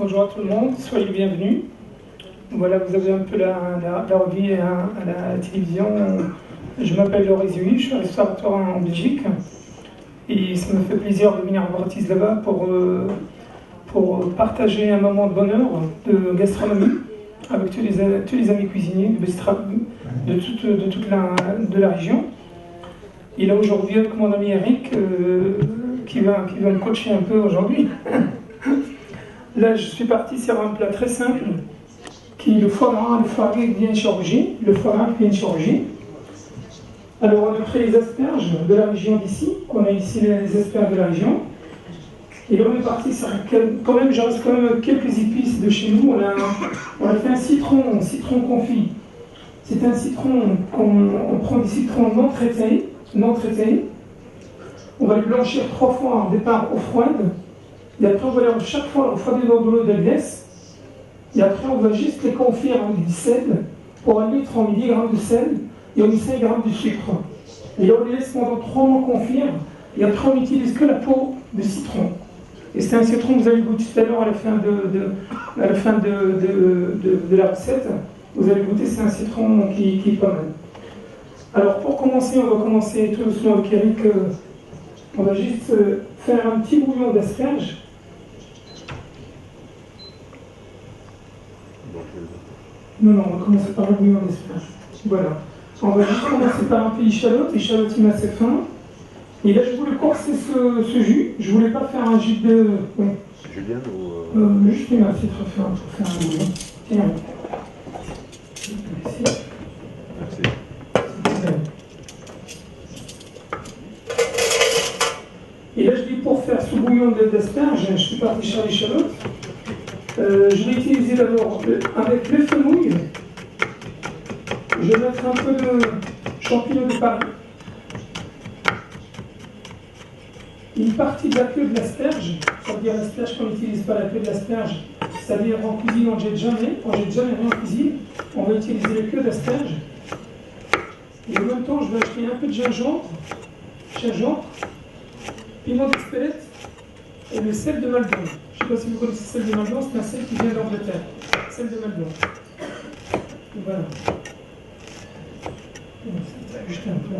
Bonjour à tout le monde, soyez les bienvenus. Voilà, vous avez un peu la revue à la télévision. Je m'appelle Loris Huy, je suis restaurateur en Belgique. Et ça me fait plaisir de venir voir là-bas pour partager un moment de bonheur, de gastronomie, avec tous les amis cuisiniers de toute la région. Et là aujourd'hui avec mon ami Eric qui va me coacher un peu aujourd'hui. Là je suis parti sur un plat très simple qui est le foie gras bien chirurgie. Alors on a pris les asperges de la région d'ici, on a ici les asperges de la région. Et là on est parti sur je reste quand même quelques épices de chez nous. On a fait un citron confit. C'est un citron on prend des citrons non traités. On va les blanchir 3 fois au départ eau froide. Et après, on va les chaque fois refroidir dans de l'eau de glace. Et après, on va juste les confire avec du sel. Pour 1 litre, on met 10 g de sel et on met 5 g de sucre. Et là, on les laisse pendant 3 mois confire. Et après, on n'utilise que la peau de citron. Et c'est un citron que vous allez goûter tout à l'heure à la fin de la recette. Vous allez goûter, c'est un citron qui est pas mal. Alors pour commencer, on va commencer tout doucement avec Eric. On va juste faire un petit bouillon d'asperges. Non, on va commencer par le bouillon d'asperges. Voilà. On va juste commencer par un peu d'échalote. L'échalote, il m'a assez fin. Et là, je voulais corser ce jus. Je voulais pas faire un jus de... Oui. C'est Julien ou... Juste une assiette pour faire un bouillon. Tiens. Merci. Et là, je dis pour faire ce bouillon d'asperges, je suis parti sur l'échalote. Je vais utiliser d'abord avec les fenouilles. Je vais mettre un peu de champignons de Paris. Une partie de la queue de l'asperge, ça veut dire l'asperge qu'on n'utilise pas la queue de l'asperge, c'est-à-dire en cuisine on ne jette jamais rien en cuisine, on va utiliser la queue d'asperge. Et en même temps, je vais acheter un peu de gingembre, piment d'Espelette et le sel de Maldon. Je ne sais pas si vous connaissez le sel de Maldon, c'est un sel qui vient d'Angleterre. Sel de Maldon. Voilà. Juste un peu.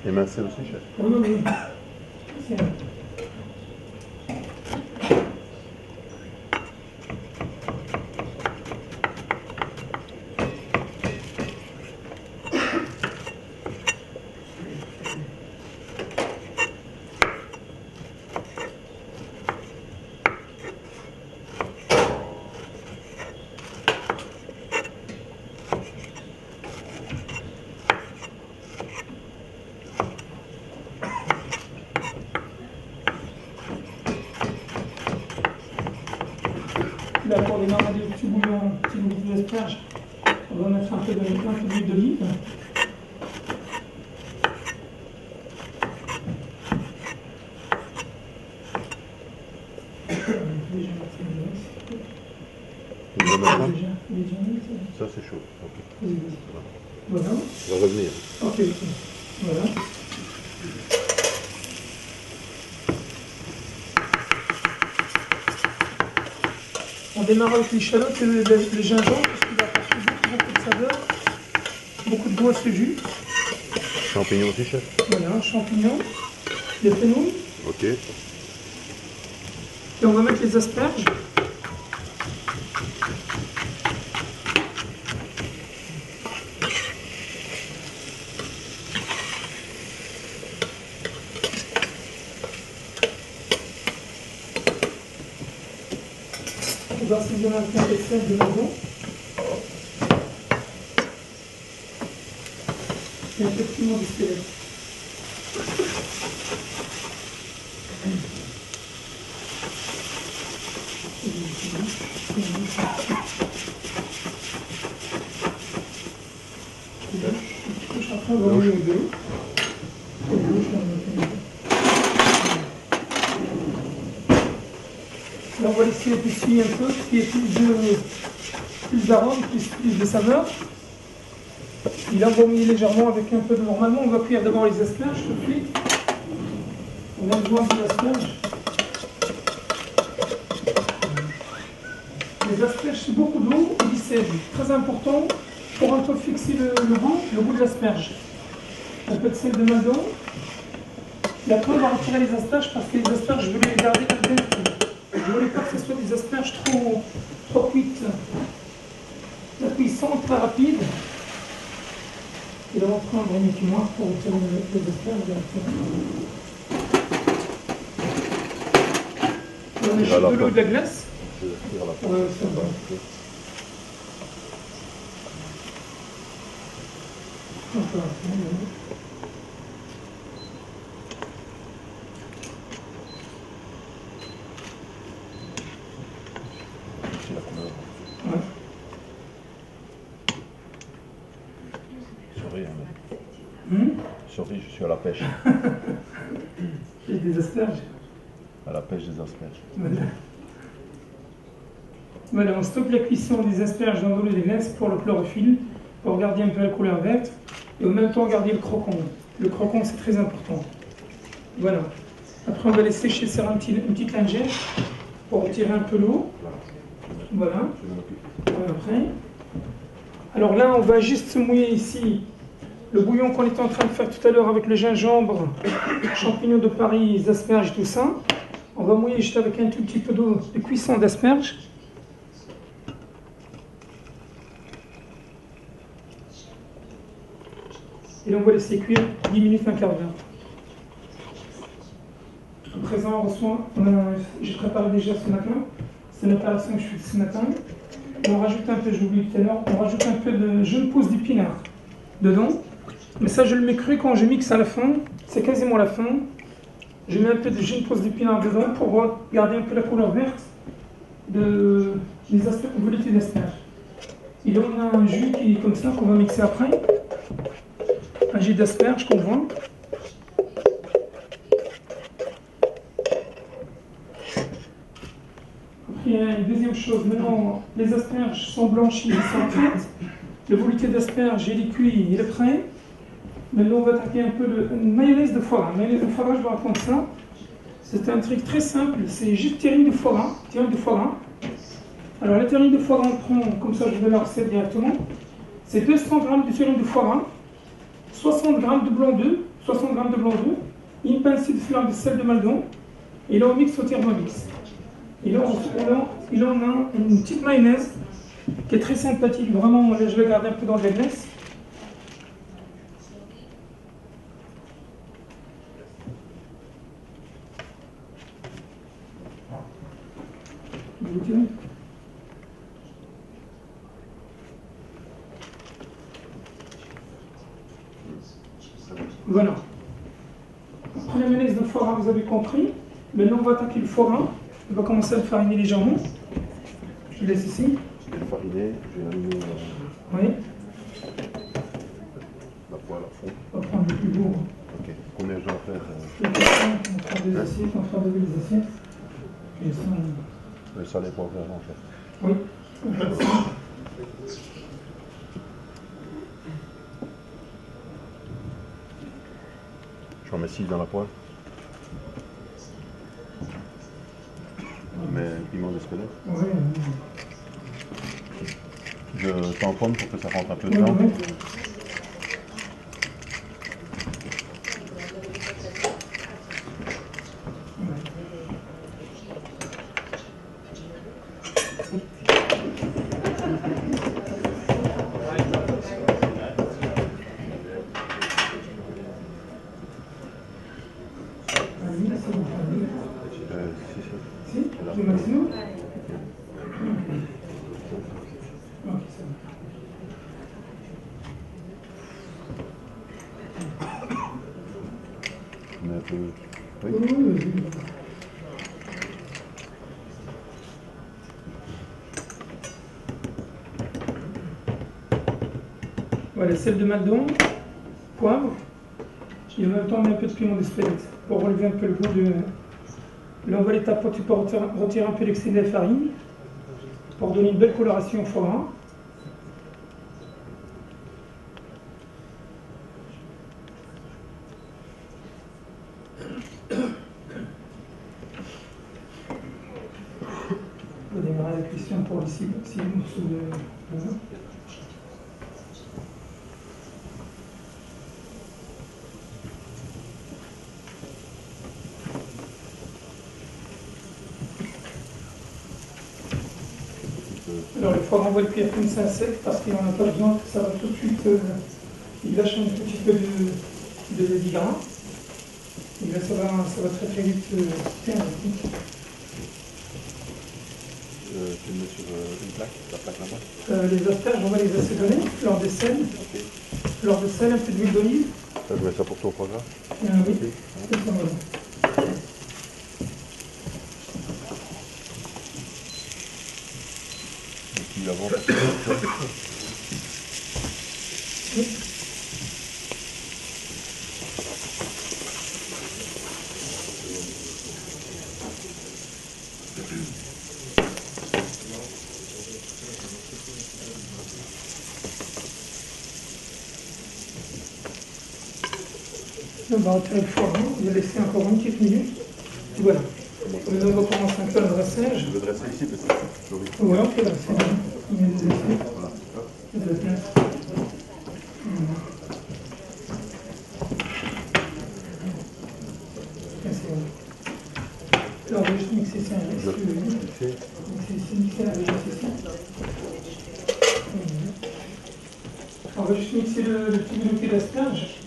Et mince aussi, chef. Oui. C'est un... Là, pour démarrer le petit bouillon d'asperges, on va mettre un peu d'huile d'olive. Ça c'est chaud. Okay. Voilà. On va revenir. Ok. Voilà. On démarre avec l'échalote et le gingembre parce qu'il va apporter beaucoup de saveur, beaucoup de goût à ce jus. Champignons aussi, chef. Voilà, champignons, les fenouils. Ok. Et on va mettre les asperges. On va assaisonner avec un peu de sel de maison. Et un peu de piment d'Espelette. Là, on va laisser épaissir un peu, qu'il y ait plus d'arôme, plus de saveur. Et là, on va mouiller légèrement avec un peu de... Normalement, on va cuire d'abord les asperges tout de suite. On va joindre les asperges. Les asperges, c'est beaucoup d'eau et du sel. Très important pour un peu fixer le goût de l'asperge. Un peu de sel de Maldon. Et après, on va retirer les asperges parce que les asperges, je voulais les garder al dente. Je ne voulais pas que ce soit des asperges trop cuites. La cuisson très rapide. Et là, on va prendre un écumoire pour retirer les asperges directement. On achète de l'eau et de la glace. Ouais, ça va. C'est la couleur. Ouais. Sorry, sorry, je suis à la pêche. Et des asperges. À la pêche des asperges. Voilà, on stoppe la cuisson des asperges dans l'eau et de glace pour le chlorophylle, pour garder un peu la couleur verte, et en même temps garder le croquant. Le croquant, c'est très important. Voilà. Après, on va les sécher sur une petite lingette pour retirer un peu l'eau. Voilà. Après. Alors là, on va juste mouiller ici le bouillon qu'on était en train de faire tout à l'heure avec le gingembre, champignons de Paris, les asperges, tout ça. On va mouiller juste avec un tout petit peu d'eau de cuisson d'asperges. Et là, on va laisser cuire 10 minutes, un quart d'heure. À présent, j'ai préparé déjà ce matin. C'est l'opération que je fais ce matin. Et on rajoute un peu, j'ai oublié tout à l'heure, on rajoute un peu de jeunes pousses d'épinards dedans. Mais ça, je le mets cru quand je mixe à la fin. C'est quasiment la fin. Je mets un peu de jeunes pousses d'épinards dedans pour garder un peu la couleur verte des asperges, veloutés d'asperges. Et là, on a un jus qui est comme ça qu'on va mixer après. Un jus d'asperges qu'on voit. Après, une deuxième chose, maintenant, les asperges sont blanchies, elles sont prêtes. Le velouté d'asperges, il est cuit, il est prêt. Maintenant, on va attaquer un peu une mayonnaise de foie gras. Mayonnaise de foie gras, je vous raconte ça. C'est un truc très simple, c'est juste terrine de foie gras. Alors, la terrine de foie gras, on prend, comme ça, je vais la recette directement. C'est 200 g de terrine de foie gras. 60 g de blanc d'œuf, une pincée de fleur de sel de Maldon, et là on mixe au Thermomix. Et là on a une petite mayonnaise qui est très sympathique, vraiment, là je vais garder un peu dans la glace. Voilà. Après la mayonnaise de foie gras, vous avez compris. Maintenant, on va attaquer le foie gras. On va commencer à le fariner légèrement. Je laisse ici. Je vais le fariner, je vais allumer Oui. la poêle à fond. On va prendre le plus beau. Ok. Combien je dois faire On va faire des assiettes, on va faire des assiettes. Et ça, le sel et poivre en fait. oui. On va faire ça. Je remets 6 dans la poêle. Je mets un piment d'Espelette. Oui. Je tamponne pour que ça rentre un peu Oui, dedans. oui. Si, le maximum. Ok, ça va. Je mets un peu. Oui. Oui, oui, oui. Voilà, sel de Maldon, poivre, et en même temps on met un peu de piment d'Espelette pour relever un peu le goût de... Là on va les tapoter pour retirer un peu l'excès de la farine, pour donner une belle coloration au foie gras. On va démarrer la question pour les 6 morceaux de vin. Alors il faut renvoyer le pierre comme ça sec parce qu'il n'en a pas besoin, ça va tout de suite, il lâche un petit peu de 10 grammes. Et là ça va très très vite faire. Tu le mets sur une plaque, la plaque là-bas. Les asperges, on va les assaisonner, lors des sels. Okay. Lors de sel, un peu d'huile d'olive. Ça, je mets ça pour ton foie gras. Oui, Okay. c'est ça, voilà. Et puis avant, Oui. On va retirer le foie gras, on va laisser encore une petite minute. Et voilà. Maintenant, on va commencer un peu le dressage. je veux dresser ici parce que c'est joli. Ouais, on fait dresser. On met des essais. Voilà. Hop. De la place. Voilà. Et c'est bon. Alors, on va juste mixer ça. Je vais mixer. Mixer la végétation ici. On va juste mixer le petit velouté d'asperge.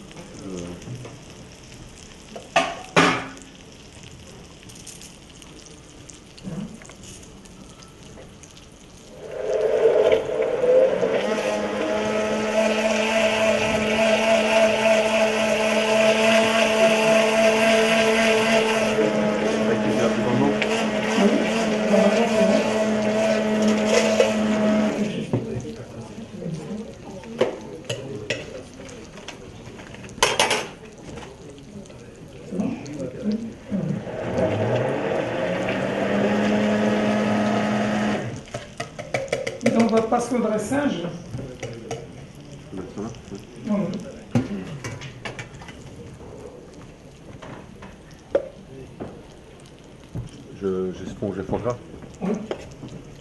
On va passer au dressage. Je peux mettre ça là. Voilà. J'esponge le foie gras. Oui.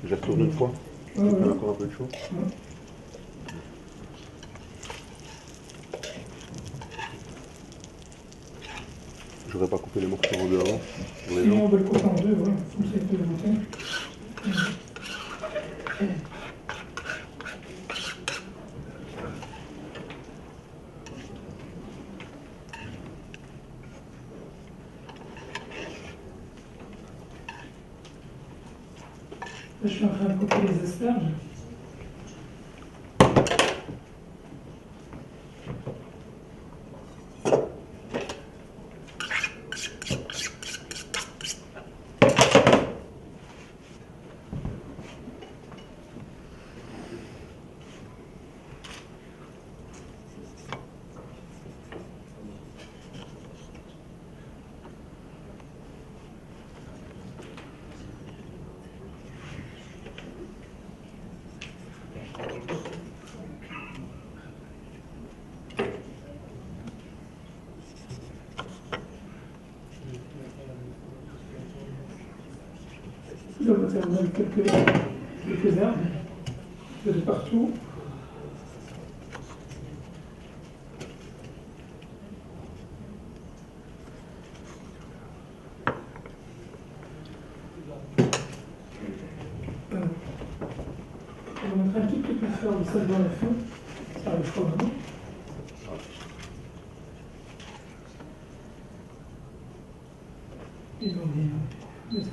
Je retourne une fois. Oui, Je oui. mets encore un peu de chaud. Oui. J'aurais pas coupé les morceaux en deux avant. Pour les Sinon, gens. on va le couper en deux, voilà. Comme ça, il peut le goûter. Là, je suis en train de couper les asperges. Là, on va faire même quelques herbes de partout. On va mettre un tout petit peu de fleur de sel dans le feu. Ça arrive pas vraiment. Et on met le sel.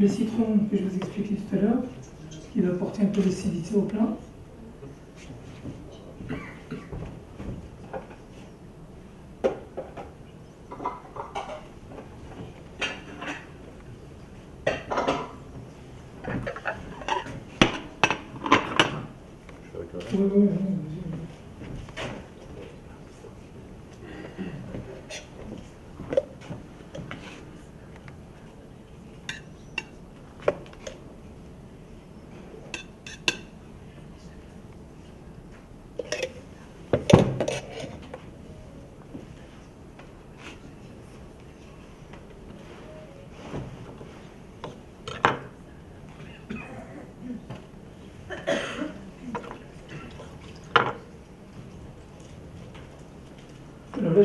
Le citron que je vous expliquais tout à l'heure, qui va apporter un peu d'acidité au plat. Oui, oui, oui, vas-y.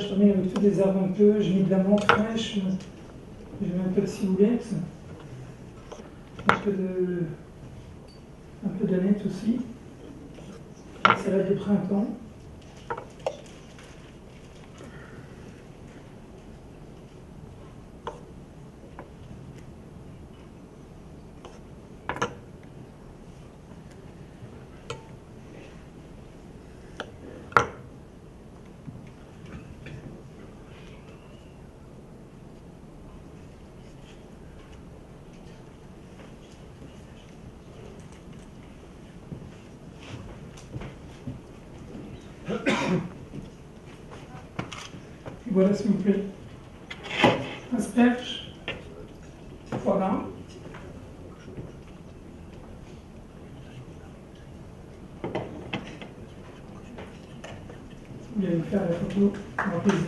je termine avec toutes les herbes un peu. J'ai mis de la menthe fraîche, j'ai mis un peu de ciboulette, un peu d'aneth aussi, la salade de printemps. Voilà, s'il vous plaît. Asperges. Voilà. Vous allez me faire la photo. Avec plaisir.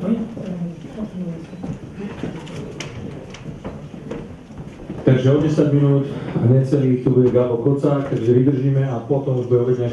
Oui. Takže o 10 minút a necelých tu bude Gabo Kocák, takže vydržíme a potom už bude